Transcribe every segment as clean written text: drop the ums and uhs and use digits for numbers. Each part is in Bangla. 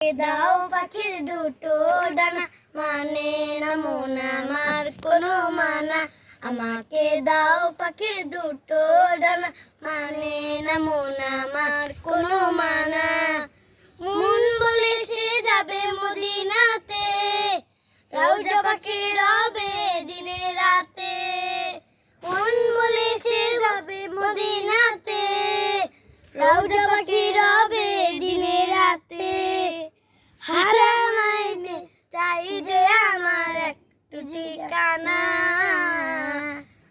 দাও পাখির দুটো ডানা, মানে না মন আমার কোনো মানা। আমাকে দাও পাখির দুটো ডানা, মানে না মন আমার কোনো মানা। মন বলে সে যাবে মদিনাতে, রওজা পাখি রবে দিনে রাতে। মন বলে সে যাবে মদিনাতে, রওজা পাখি রবে দিনে রাতে। হারাম আইনে চাই যে আমার একটু ঠিকানা।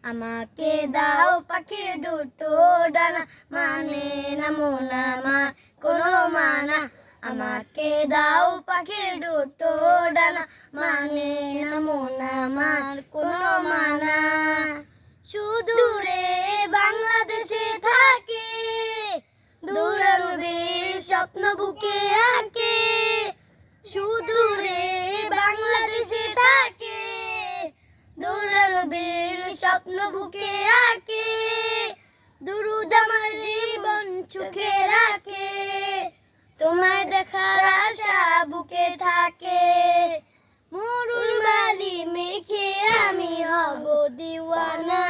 আমাকে দাও পাখির দুটো ডানা, মানে না মন আমার কোনো মানা। আমাকে দাও পাখির দুটো ডানা, মানে না মন আমার কোনো মানা। সুদূরে বাংলাদেশে থাকে, দূরানবীর স্বপ্ন বুকে আঁকে। সুদূরে বাংলাদেশে থাকে, দূরানবীর স্বপ্ন বুকে আঁকে। দুরুদ আমার জীবন সুখে রাখে, তোমায় দেখার আশা বুকে থাকে। মরুর বালি মেখে আমি হব দিওয়ানা।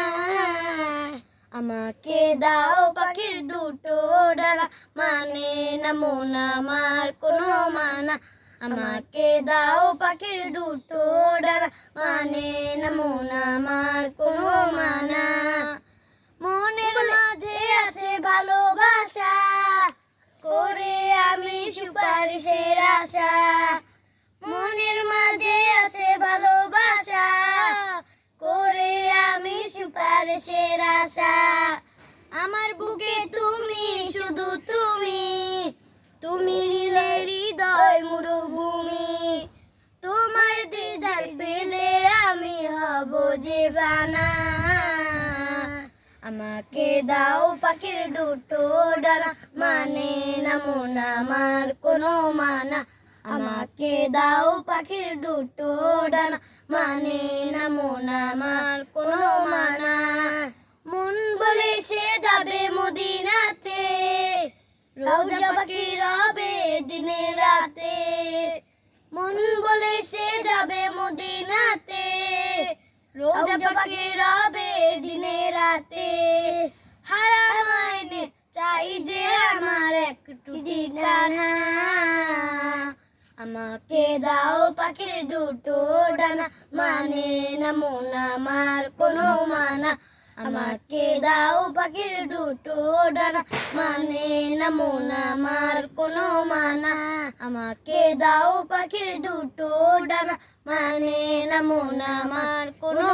আমাকে দাও পাখির দুটো ডানা, মানে না মন আমার কোনো মানা। আমাকে দাও পাখির দুটো ডানা, মানে না মন আমার কোনো মানা। মনের মাঝে আছে ভালোবাসা, করে আমি সুপারিশের আশা। মনের মাঝে আছে ভালোবাসা, করে আমি সুপারিশের আশা। আমার বুকে তুমি, শুধু তুমি, তুমি নিলে হৃদয় মরুভূমি। তোমার দিদার পেলে আমি হব দিওয়ানা। আমাকে দাও পাখির দুটো ডানা, মানে না মন আমার কোনো মানা। আমাকে দাও পাখির দুটো ডানা, মানে না মন আমার কোনো মানা। মন বলে সে যাবে মদিনাতে, রওজা পাখি রবে দিনে রাতে। মন বলে সে যাবে মদিনাতে, রওজা পাখি রবে দিনে রাতে। হারাম আইনে চাই যে আমার একটু ঠিকানা। আমাকে দাও পাখির দুটো ডানা, মানে না মন আমার কোনো মানা। আমাকে দাও পাখির দুটো ডানা, মানে না মন আমার কোনো মানা। আমাকে দাও পাখির দুটো ডানা, মানে না মন আমার কোনো